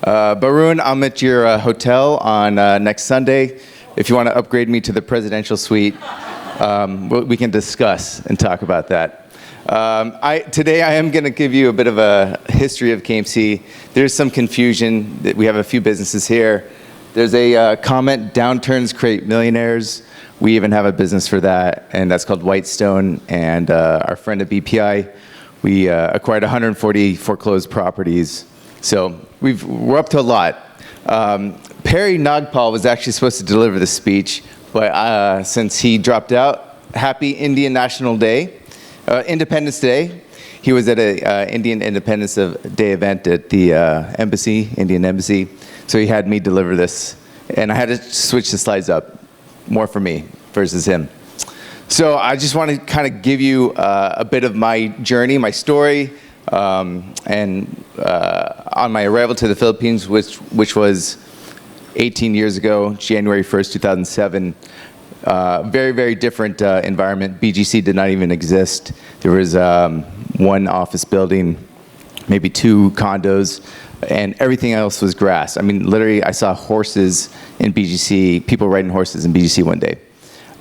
Barun, I'm at your hotel on next Sunday. If you want to upgrade me to the presidential suite, we can discuss and talk about that. Today I am going to give you a bit of a history of KMC. There's some confusion. We have a few businesses here. There's a comment, downturns create millionaires. We even have a business for that, and that's called Whitestone. And our friend at BPI, we acquired 140 foreclosed properties. So we're up to a lot. Perry Nagpal was actually supposed to deliver the speech, but since he dropped out, happy Indian National Day, Independence Day. He was at a Indian Independence Day event at the Indian Embassy. So he had me deliver this, and I had to switch the slides up, more for me versus him. So I just want to kind of give you a bit of my journey, my story, and on my arrival to the Philippines, which was 18 years ago, January 1st, 2007. Very, very different environment. BGC did not even exist. There was one office building, maybe 2 condos, and everything else was grass. I mean, literally, I saw horses in BGC, people riding horses in BGC one day.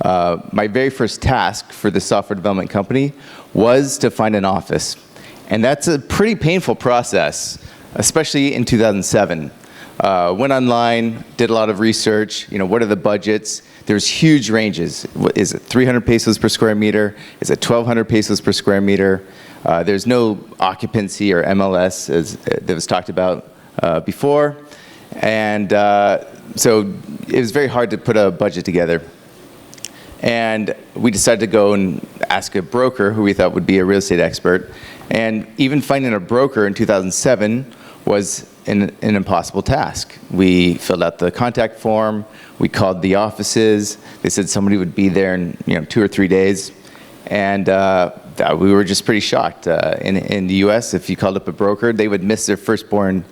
My very first task for the software development company was to find an office. And that's a pretty painful process, especially in 2007. Went online, did a lot of research, what are the budgets? There's huge ranges. Is it 300 pesos per square meter? Is it 1,200 pesos per square meter? There's no occupancy or MLS, as that was talked about before. And so it was very hard to put a budget together. And we decided to go and ask a broker who we thought would be a real estate expert. And even finding a broker in 2007 was an impossible task. We filled out the contact form. We called the offices. They said somebody would be there in 2 or 3 days. And we were just pretty shocked. In the US, if you called up a broker, they would miss their firstborn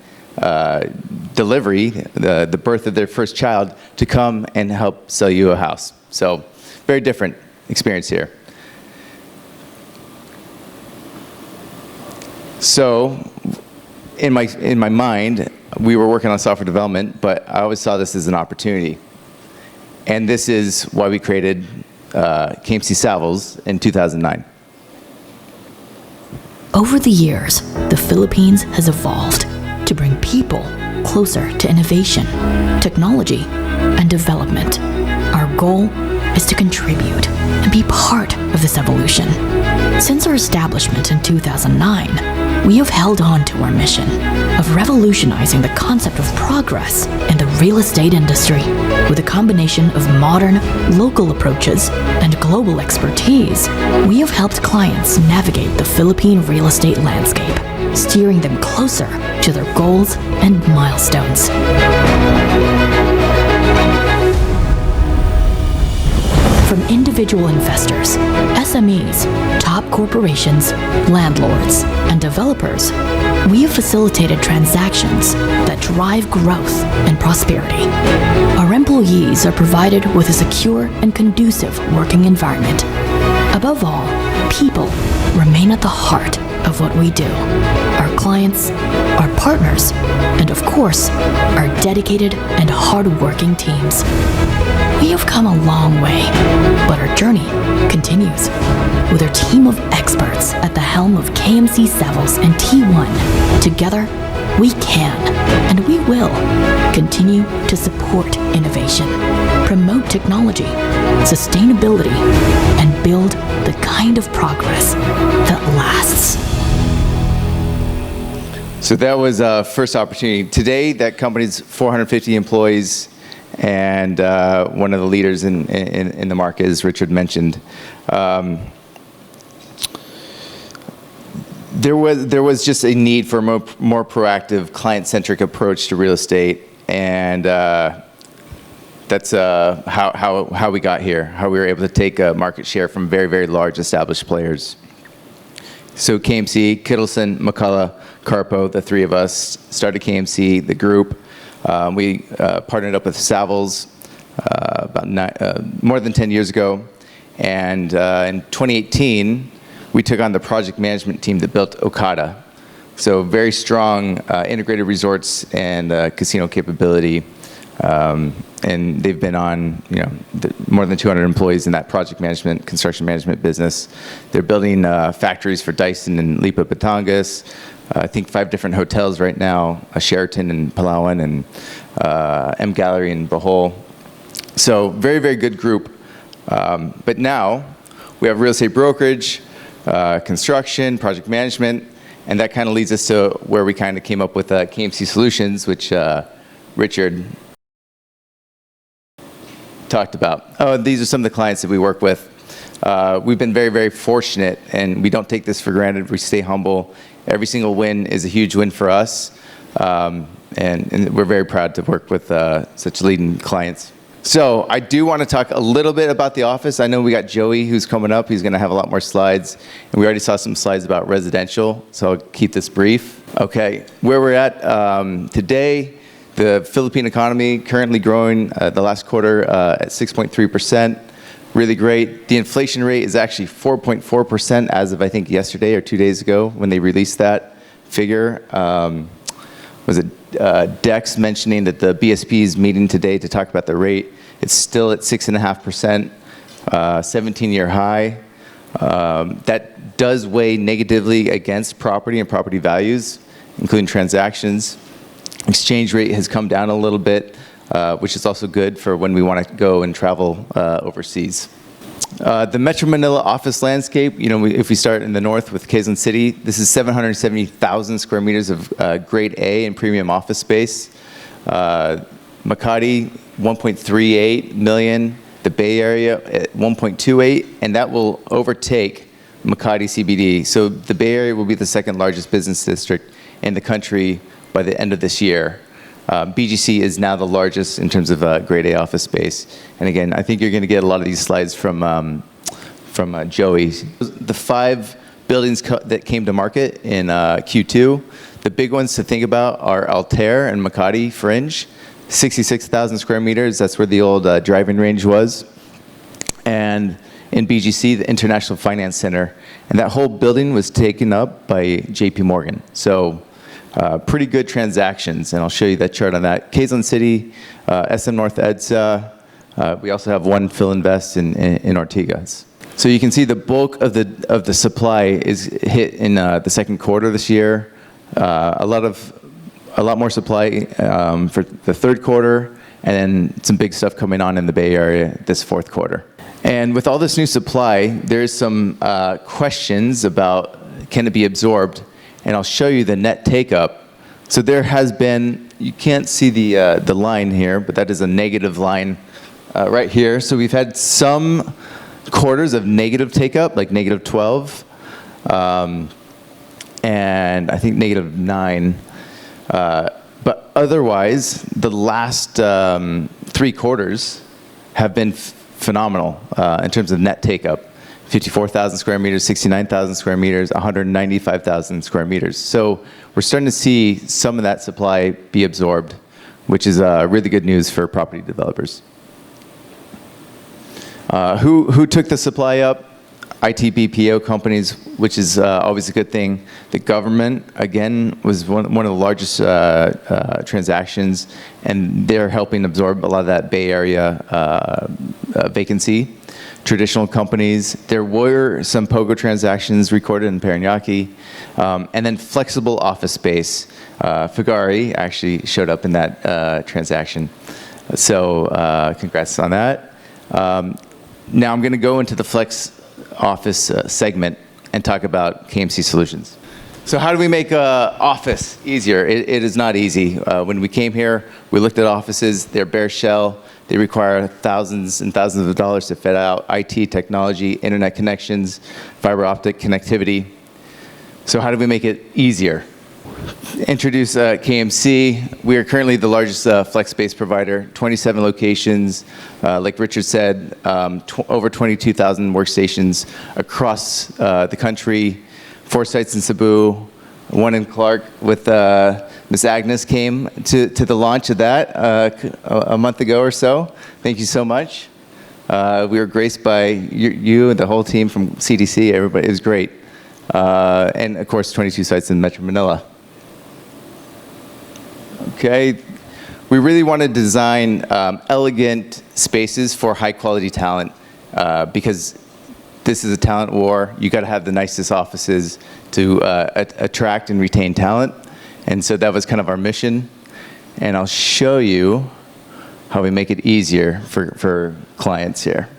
delivery, the birth of their first child, to come and help sell you a house. So very different experience here. So in my mind, we were working on software development, but I always saw this as an opportunity. And this is why we created KMC Savills in 2009. Over the years, the Philippines has evolved to bring people closer to innovation, technology, and development. Our goal is to contribute and be part of this evolution. Since our establishment in 2009, we have held on to our mission of revolutionizing the concept of progress in the real estate industry. With a combination of modern, local approaches and global expertise, we have helped clients navigate the Philippine real estate landscape, steering them closer to their goals and milestones. From individual investors, SMEs, top corporations, landlords, and developers, we have facilitated transactions that drive growth and prosperity. Our employees are provided with a secure and conducive working environment. Above all, people remain at the heart of what we do. Our clients, our partners, and of course, our dedicated and hard-working teams. We have come a long way, but our journey continues. With our team of experts at the helm of KMC Savills and T1, together we can and we will continue to support innovation, promote technology, sustainability, and build the kind of progress that lasts. So that was our first opportunity. Today, that company's 450 employees, and one of the leaders in the market, as Richard mentioned. There was just a need for a more proactive, client-centric approach to real estate, and that's how we got here, how we were able to take a market share from very, very large established players. So KMC, Kittleson, McCullough, Carpo, the 3 of us started KMC, the group. We partnered up with Savills about more than 10 years ago, and in 2018, we took on the project management team that built Okada. So very strong integrated resorts and casino capability. And they've been on, more than 200 employees in that project management, construction management business. They're building factories for Dyson and Lipa Batangas. I think 5 different hotels right now, a Sheraton in Palawan and M Gallery in Bohol. So very, very good group. But now we have real estate brokerage, construction, project management, and that kind of leads us to where we kind of came up with KMC Solutions, which Richard talked about. Oh, these are some of the clients that we work with. We've been very, very fortunate, and we don't take this for granted. We stay humble. Every single win is a huge win for us, and we're very proud to work with such leading clients. So I do want to talk a little bit about the office. I know we got Joey who's coming up. He's going to have a lot more slides, and we already saw some slides about residential, so I'll keep this brief. Okay, where we're at today. The Philippine economy currently growing the last quarter at 6.3%. Really great. The inflation rate is actually 4.4% as of, I think, yesterday or 2 days ago when they released that figure. Was it Dex mentioning that the BSP is meeting today to talk about the rate? It's still at 6.5%, 17-year high. That does weigh negatively against property and property values, including transactions. Exchange rate has come down a little bit, which is also good for when we want to go and travel overseas. The Metro Manila office landscape, if we start in the north with Quezon City, this is 770,000 square meters of grade A and premium office space. Makati, 1.38 million. The Bay Area at 1.28, and that will overtake Makati CBD. So the Bay Area will be the second largest business district in the country by the end of this year. BGC is now the largest in terms of grade A office space. And again, I think you're going to get a lot of these slides from Joey. The 5 buildings that came to market in Q2, the big ones to think about are Altair and Makati Fringe, 66,000 square meters. That's where the old driving range was. And in BGC, the International Finance Center. And that whole building was taken up by JP Morgan. So pretty good transactions, and I'll show you that chart on that. Quezon City, SM North EDSA. We also have one Philinvest in Ortigas. So you can see the bulk of the supply is hit in the second quarter this year. A lot more supply for the third quarter, and then some big stuff coming on in the Bay Area this fourth quarter. And with all this new supply, there's some questions about can it be absorbed. And I'll show you the net take-up. So there has been, you can't see the line here, but that is a negative line right here. So we've had some quarters of negative take-up, like negative 12, and I think negative 9. But otherwise, the last 3 quarters have been phenomenal in terms of net take-up. 54,000 square meters, 69,000 square meters, 195,000 square meters. So we're starting to see some of that supply be absorbed, which is really good news for property developers. Who took the supply up? IT BPO companies, which is always a good thing. The government, again, was one of the largest transactions, and they're helping absorb a lot of that Bay Area vacancy. Traditional companies, there were some POGO transactions recorded in Parañaque, and then flexible office space. Figari actually showed up in that transaction. So congrats on that. Now I'm going to go into the flex office segment and talk about KMC Solutions. So how do we make office easier? It is not easy. When we came here, we looked at offices. They're bare shell. They require thousands and thousands of dollars to fit out IT, technology, internet connections, fiber optic connectivity. So how do we make it easier? Introduce KMC. We are currently the largest flex space provider, 27 locations. Like Richard said, over 22,000 workstations across the country, 4 sites in Cebu, 1 in Clark with Miss Agnes came to the launch of that a month ago or so. Thank you so much. We were graced by you and the whole team from CDC. Everybody, it was great. and of course 22 sites in Metro Manila. Okay, we really want to design elegant spaces for high quality talent because this is a talent war. You got to have the nicest offices to attract and retain talent. And so that was kind of our mission. And I'll show you how we make it easier for clients here.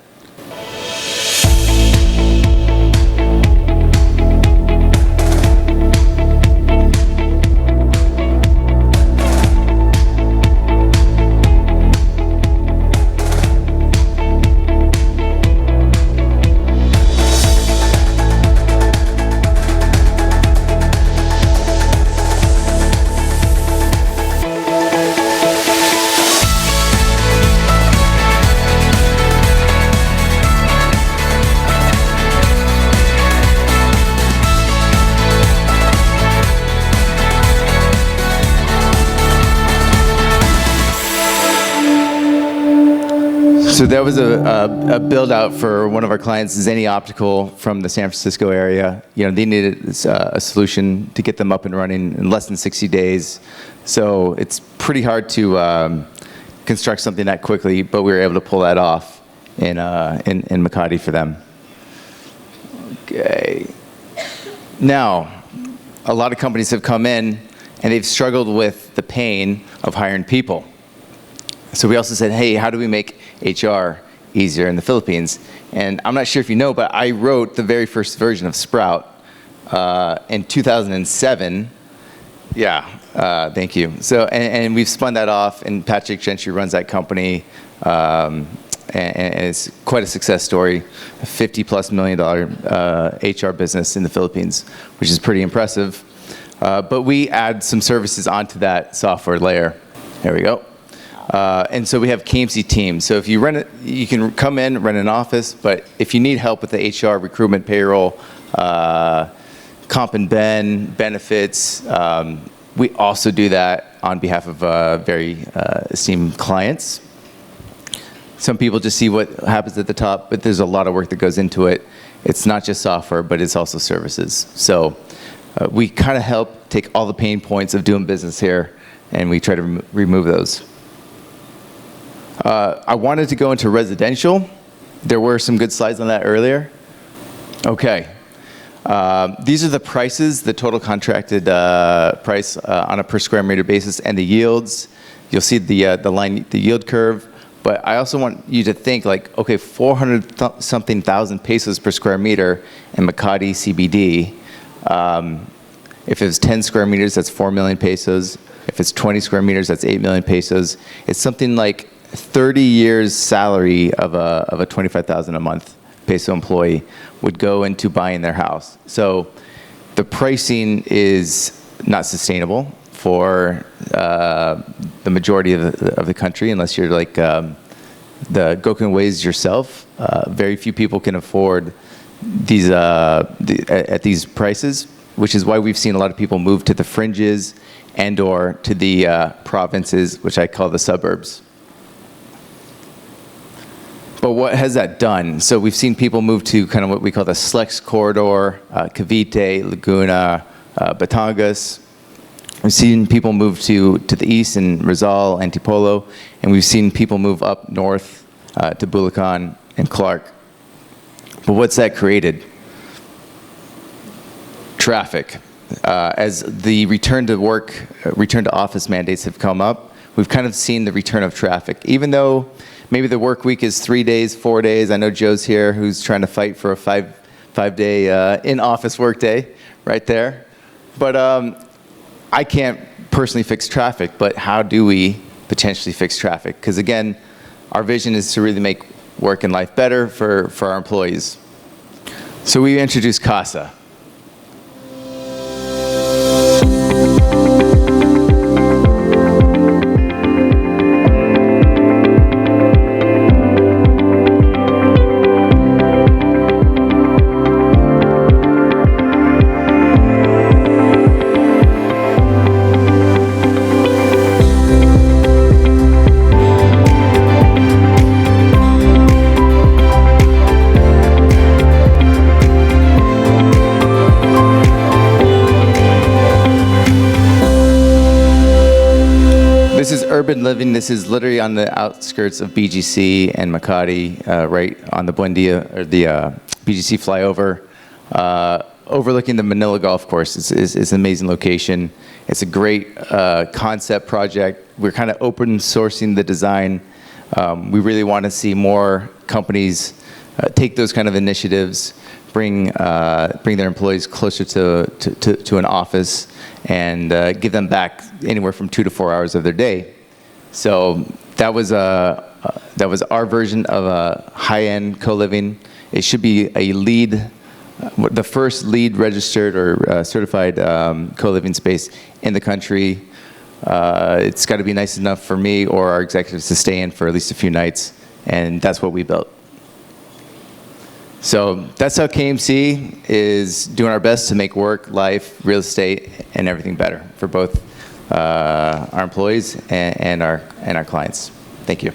So that was a build out for one of our clients, Zenny Optical from the San Francisco area. You know, they needed a solution to get them up and running in less than 60 days. So it's pretty hard to construct something that quickly, but we were able to pull that off in Makati for them. Okay. Now, a lot of companies have come in and they've struggled with the pain of hiring people. So we also said, hey, how do we make HR easier in the Philippines? And I'm not sure if you know, but I wrote the very first version of Sprout in 2007. Yeah, thank you. So, and we've spun that off, and Patrick Gentry runs that company, and it's quite a success story, a $50+ million HR business in the Philippines, which is pretty impressive. But we add some services onto that software layer. There we go. And so we have KMC teams. So if you rent it, you can come in, rent an office, but if you need help with the HR, recruitment, payroll, comp and benefits, we also do that on behalf of very esteemed clients. Some people just see what happens at the top, but there's a lot of work that goes into it. It's not just software, but it's also services. So we kind of help take all the pain points of doing business here, and we try to remove those. I wanted to go into residential. There were some good slides on that earlier. Okay. These are the prices, the total contracted price on a per square meter basis, and the yields. You'll see the line, the yield curve. But I also want you to think like, okay, 400-something thousand pesos per square meter in Makati CBD. If it was 10 square meters, that's 4 million pesos. If it's 20 square meters, that's 8 million pesos. It's something like 30 years salary of a 25,000 a month peso employee would go into buying their house. So the pricing is not sustainable for the majority of the country, unless you're like the Gokun Ways yourself. Very few people can afford these at these prices, which is why we've seen a lot of people move to the fringes and or to the provinces, which I call the suburbs. But what has that done? So we've seen people move to kind of what we call the Slex corridor, Cavite, Laguna, Batangas. We've seen people move to the east in Rizal, Antipolo, and we've seen people move up north to Bulacan and Clark. But what's that created? Traffic. As the return to work, return to office mandates have come up, we've kind of seen the return of traffic. Even though maybe the work week is 3 days, 4 days. I know Joe's here who's trying to fight for a five-day in-office workday right there. But I can't personally fix traffic, but how do we potentially fix traffic? Because again, our vision is to really make work and life better for our employees. So we introduced CASA. urban living. This is literally on the outskirts of BGC and Makati, right on the Buendia, or the BGC flyover, overlooking the Manila Golf Course. It's an amazing location. It's a great concept project. We're kind of open sourcing the design. We really want to see more companies take those kind of initiatives, bring their employees closer to an office, and give them back anywhere from 2 to 4 hours of their day. So that was our version of a high-end co-living. It should be the first LEED registered or certified co-living space in the country. It's got to be nice enough for me or our executives to stay in for at least a few nights, and that's what we built. So that's how KMC is doing our best to make work, life, real estate, and everything better for both our employees and our clients. Thank you.